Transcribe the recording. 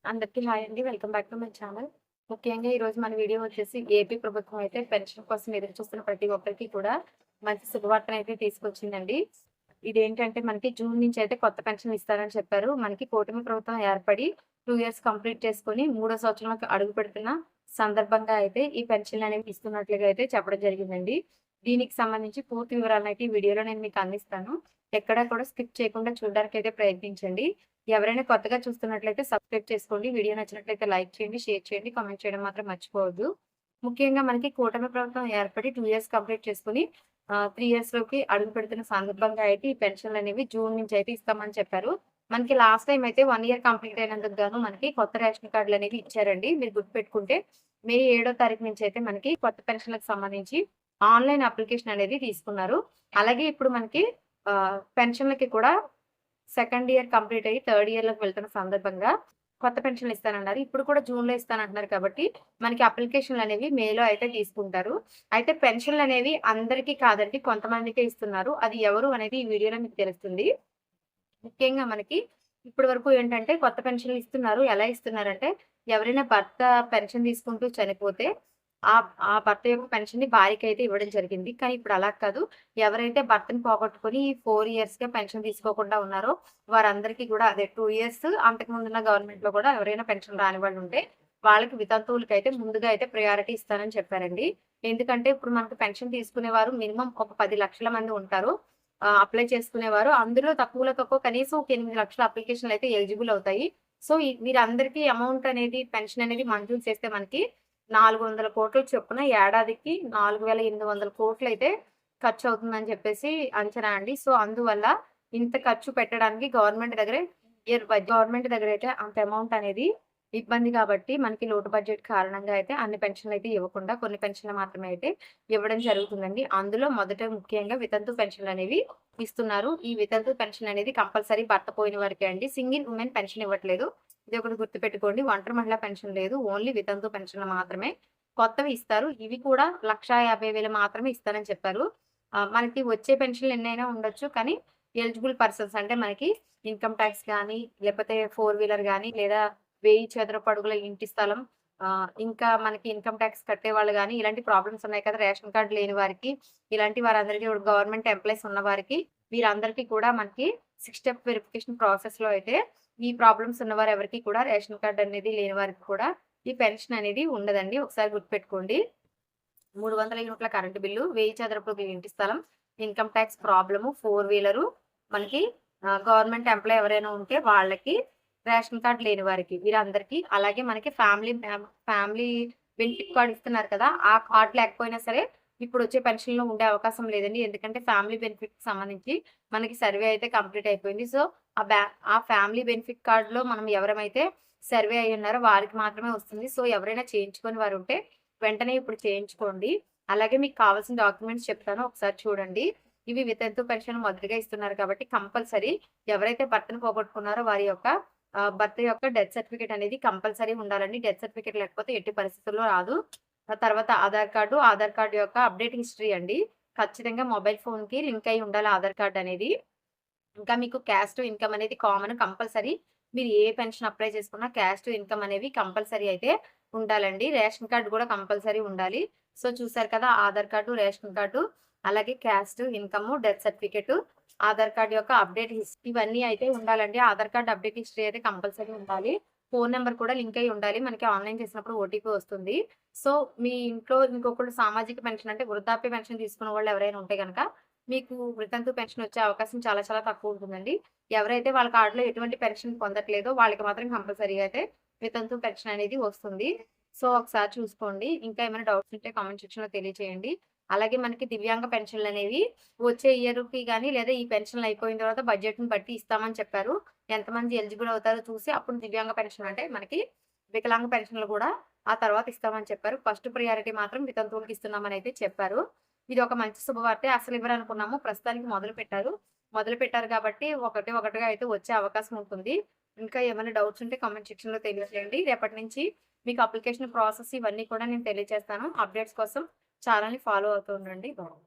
అందరికీ హాయ్ అండి. Welcome back to my channel. ముఖ్యంగా ఈరోజు మన వీడియో వచ్చేసి ఏపీ ప్రభుత్వం అయితే పెన్షన్ కోసం ఎదురు చూస్తున్న ప్రతి ఒక్కరికి కూడా మంచి శుభవార్తనైతే తీసుకొచ్చిందండి. ఇదేంటంటే మనకి జూన్ నుంచి అయితే కొత్త పెన్షన్ ఇస్తారని చెప్పారు. మనకి కూటమి ప్రభుత్వం ఏర్పడి 2 ఇయర్స్ కంప్లీట్ చేసుకొని మూడో సంవత్సరంలోకి అడుగు పెడుతున్న సందర్భంగా అయితే ఈ పెన్షన్‌లనేవి ఇస్తున్నట్లుగా అయితే చెప్పడం జరిగిందండి. దీనికి సంబంధించి పూర్తి వివరాలనైతే ఈ వీడియోలో నేను మీకు అందిస్తాను. ఎక్కడా కూడా స్కిప్ చేయకుండా చూడడానికైతే ప్రయత్నించండి. ఎవరైనా కొత్తగా చూస్తున్నట్లయితే సబ్స్క్రైబ్ చేసుకోండి. వీడియో నచ్చినట్లయితే లైక్ చేయండి, షేర్ చేయండి, కామెంట్ చేయడం మాత్రం మర్చిపోవద్దు. ముఖ్యంగా మనకి కూటమి ప్రభుత్వం ఏర్పడి 2 ఇయర్స్ కంప్లీట్ చేసుకొని 3 ఇయర్స్‌లోకి అడుగు పెడుతున్న సందర్భంగా అయితే ఈ పెన్షన్‌లనేవి జూన్ నుంచి అయితే ఇస్తామని చెప్పారు. మనకి లాస్ట్ టైమ్ అయితే 1 ఇయర్ కంప్లీట్ అయినందుకు గాను మనకి కొత్త రేషన్ కార్డులనేవి ఇచ్చారండి. మీరు గుర్తుపెట్టుకుంటే మే 7వ తారీఖు నుంచి అయితే మనకి కొత్త పెన్షన్‌లకు సంబంధించి ఆన్‌లైన్ అప్లికేషన్ అనేది తీసుకున్నారు. అలాగే ఇప్పుడు మనకి పెన్షన్‌లకి కూడా సెకండ్ ఇయర్ కంప్లీట్ అయ్యి థర్డ్ ఇయర్‌లోకి వెళ్తున్న సందర్భంగా కొత్త పెన్షన్‌లు ఇస్తానన్నారు. ఇప్పుడు కూడా జూన్‌లో ఇస్తానంటున్నారు కాబట్టి మనకి అప్లికేషన్‌లనేవి మేలో అయితే తీసుకుంటారు. అయితే పెన్షన్‌లనేవి అందరికీ కాదండి, కొంతమందికే ఇస్తున్నారు. అది ఎవరు అనేది ఈ వీడియోలో మీకు తెలుస్తుంది. ముఖ్యంగా మనకి ఇప్పటి వరకు ఏంటంటే కొత్త పెన్షన్‌లు ఇస్తున్నారు. ఎలా ఇస్తున్నారంటే ఎవరైనా భర్త పెన్షన్ తీసుకుంటూ చనిపోతే ఆ భర్త యొక్క పెన్షన్‌ని భార్యకైతే ఇవ్వడం జరిగింది. కానీ ఇప్పుడు అలా కాదు. ఎవరైతే భర్తని పోగొట్టుకొని 4 ఇయర్స్‌గా పెన్షన్ తీసుకోకుండా ఉన్నారో వారందరికీ కూడా అదే 2 ఇయర్స్ అంతకుముందున్న గవర్నమెంట్‌లో కూడా ఎవరైనా పెన్షన్ రాని వాళ్ళు ఉంటే వాళ్ళకి వితంతువులకైతే ముందుగా అయితే ప్రయారిటీ ఇస్తానని చెప్పారండి. ఎందుకంటే ఇప్పుడు మనకు పెన్షన్ తీసుకునేవారు మినిమమ్ ఒక 10 లక్షల మంది ఉంటారు. అప్లై చేసుకునేవారు. అందులో తక్కువలో తక్కువ కనీసం ఒక 8 లక్షల అప్లికేషన్‌లు అయితే ఎలిజిబుల్ అవుతాయి. సో, వీరందరికీ అమౌంట్ అనేది పెన్షన్ అనేది మంజూరు చేస్తే మనకి 400,00,00,000 చొప్పున ఏడాదికి 4,800,00,00,000 అయితే ఖర్చవుతుందని చెప్పేసి అంచనా అండి. సో, అందువల్ల ఇంత ఖర్చు పెట్టడానికి గవర్నమెంట్ దగ్గరైతే అంత అమౌంట్ అనేది ఇబ్బంది కాబట్టి మనకి లోటు బడ్జెట్ కారణంగా అయితే అన్ని పెన్షన్‌లు అయితే ఇవ్వకుండా కొన్ని పెన్షన్‌లు మాత్రమే అయితే ఇవ్వడం జరుగుతుందండి. అందులో మొదట ముఖ్యంగా వితంతు పెన్షన్‌లనేవి ఇస్తున్నారు. ఈ వితంతు పెన్షన్ అనేది కంపల్సరీ భర్త పోయిన వారికే అండి. సింగిల్ వుమెన్ పెన్షన్ ఇవ్వట్లేదు. ఇదొకటి గుర్తుపెట్టుకోండి. ఒంటరి మహిళా పెన్షన్ లేదు. ఓన్లీ వితంతు పెన్షన్‌లు మాత్రమే. కొత్తవి ఇస్తారు. ఇవి కూడా 1,50,000 మాత్రమే ఇస్తానని చెప్పారు. మనకి వచ్చే పెన్షన్‌లు ఎన్నైనా ఉండొచ్చు. కానీ ఎలిజిబుల్ పర్సన్స్ అంటే మనకి ఇన్‌కమ్ టాక్స్ గానీ, లేకపోతే 4 వీలర్ గానీ, లేదా 1000 చదరపు అడుగుల ఇంటి స్థలం, ఇంకా మనకి ఇన్‌కమ్ టాక్స్ కట్టేవాళ్ళు గానీ, ఇలాంటి ప్రాబ్లమ్స్ ఉన్నాయి కదా! రేషన్ కార్డ్ లేని వారికి, ఇలాంటి వారందరికీ ఇప్పుడు గవర్నమెంట్ ఎంప్లాయీస్ ఉన్న వారికి, వీరందరికీ కూడా మనకి 6 స్టెప్ వెరిఫికేషన్ ప్రాసెస్‌లో అయితే ఈ ప్రాబ్లమ్స్ ఉన్నవారు ఎవరికీ కూడా రేషన్ కార్డ్ అనేది లేని వారికి కూడా ఈ పెన్షన్ అనేది ఉండదండి. ఒకసారి గుర్తుపెట్టుకోండి. 300 యూనిట్ల కరెంట్ బిల్లు, 1000 చదరపు ఇంటి స్థలం, ఇన్‌కమ్ టాక్స్ ప్రాబ్లము, 4 వీలరు, మనకి గవర్నమెంట్ ఎంప్లాయీ ఎవరైనా ఉంటే వాళ్ళకి, రేషన్ కార్డ్ లేని వారికి, వీరందరికీ. అలాగే మనకి ఫ్యామిలీ బెనిఫిట్ కార్డ్ ఇస్తున్నారు కదా! ఆ కార్డ్ లేకపోయినా సరే ఇప్పుడొచ్చే పెన్షన్‌లో ఉండే అవకాశం లేదండి. ఎందుకంటే ఫ్యామిలీ బెనిఫిట్‌కి సంబంధించి మనకి సర్వే అయితే కంప్లీట్ అయిపోయింది. సో, ఆ ఫ్యామిలీ బెనిఫిట్ కార్డ్‌లో మనం ఎవరమైతే సర్వే అయ్యున్నారో వారికి మాత్రమే వస్తుంది. సో, ఎవరైనా చేయించుకొని వారుంటే వెంటనే ఇప్పుడు చేయించుకోండి. అలాగే మీకు కావాల్సిన డాక్యుమెంట్స్ చెప్తాను. ఒకసారి చూడండి. ఇవి వితంతు పెన్షన్ మొదటగా ఇస్తున్నారు కాబట్టి కంపల్సరీ ఎవరైతే భర్తను పోగొట్టుకున్నారో వారి యొక్క భర్త యొక్క డెత్ సర్టిఫికేట్ అనేది కంపల్సరీ ఉండాలండి. డెత్ సర్టిఫికేట్ లేకపోతే ఎట్టి పరిస్థితుల్లో రాదు. ఆ తర్వాత ఆధార్ కార్డ్ యొక్క అప్డేట్ హిస్టరీ అండి. ఖచ్చితంగా మొబైల్ ఫోన్‌కి లింక్ అయ్యి ఉండాలి ఆధార్ కార్డ్ అనేది. ఇంకా మీకు క్యాస్ట్, ఇన్‌కమ్ అనేది కామన్ కంపల్సరీ. మీరు ఏ పెన్షన్ అప్లై చేసుకున్నా క్యాస్ట్, ఇన్‌కమ్ అనేవి కంపల్సరీ అయితే ఉండాలండి. రేషన్ కార్డ్ కూడా కంపల్సరీ ఉండాలి. సో, చూసారు కదా! ఆధార్ కార్డు, రేషన్ కార్డు, అలాగే caste, income, death certificate, Aadhaar card యొక్క అప్డేట్ ఇవన్నీ అయితే ఉండాలండి. ఆధార్ కార్డ్ అప్డేట్ హిస్టరీ అయితే కంపల్సరీ ఉండాలి. ఫోను నంబర్ కూడా లింక్ అయ్యి ఉండాలి. మనకి ఆన్‌లైన్ చేసినప్పుడు ఓటీపీ వస్తుంది. సో, మీ ఇంట్లో ఇంకొకళ్ళు సామాజిక పెన్షన్ అంటే వృద్ధాప్య పెన్షన్ తీసుకున్న వాళ్ళు ఎవరైనా ఉంటే గనక మీకు వితంతు పెన్షన్ వచ్చే అవకాశం చాలా చాలా తక్కువ ఉంటుందండి. ఎవరైతే వాళ్ళ కార్డ్‌లో ఎటువంటి పెన్షన్ పొందట్లేదో వాళ్ళకి మాత్రం కంపల్సరీగా అయితే వితంతు పెన్షన్ అనేది వస్తుంది. సో, ఒకసారి చూసుకోండి. ఇంకా ఏమైనా డౌట్స్ ఉంటే కామెంట్ సెక్షన్‌లో తెలియచేయండి. అలాగే మనకి దివ్యాంగ పెన్షన్‌లనేవి వచ్చే ఇయర్‌కి గాని లేదా ఈ పెన్షన్‌లు అయిపోయిన తర్వాత బడ్జెట్‌ని బట్టి ఇస్తామని చెప్పారు. ఎంతమంది ఎలిజిబుల్ అవుతారో చూసి అప్పుడు దివ్యాంగ పెన్షన్ అంటే మనకి వికలాంగ పెన్షన్‌లు కూడా ఆ తర్వాత ఇస్తామని చెప్పారు. ఫస్ట్ ప్రియారిటీ మాత్రం వితంతువులకి ఇస్తున్నామని అయితే చెప్పారు. ఇది ఒక మంచి శుభవార్తే. అసలు ఇవ్వరనుకున్నాము. ప్రస్తుతానికి మొదలుపెట్టారు. మొదలుపెట్టారు కాబట్టి ఒకటిగా అయితే వచ్చే అవకాశం ఉంటుంది. ఇంకా ఏమైనా డౌట్స్ ఉంటే కామెంట్ సెక్షన్‌లో తెలియజేయండి. రేపటి నుంచి మీకు అప్లికేషన్ ప్రాసెస్ ఇవన్నీ కూడా నేను తెలియజేస్తాను. అప్డేట్స్ కోసం ఛానెల్‌ని ఫాలో అవుతూ ఉండండి. బాయ్.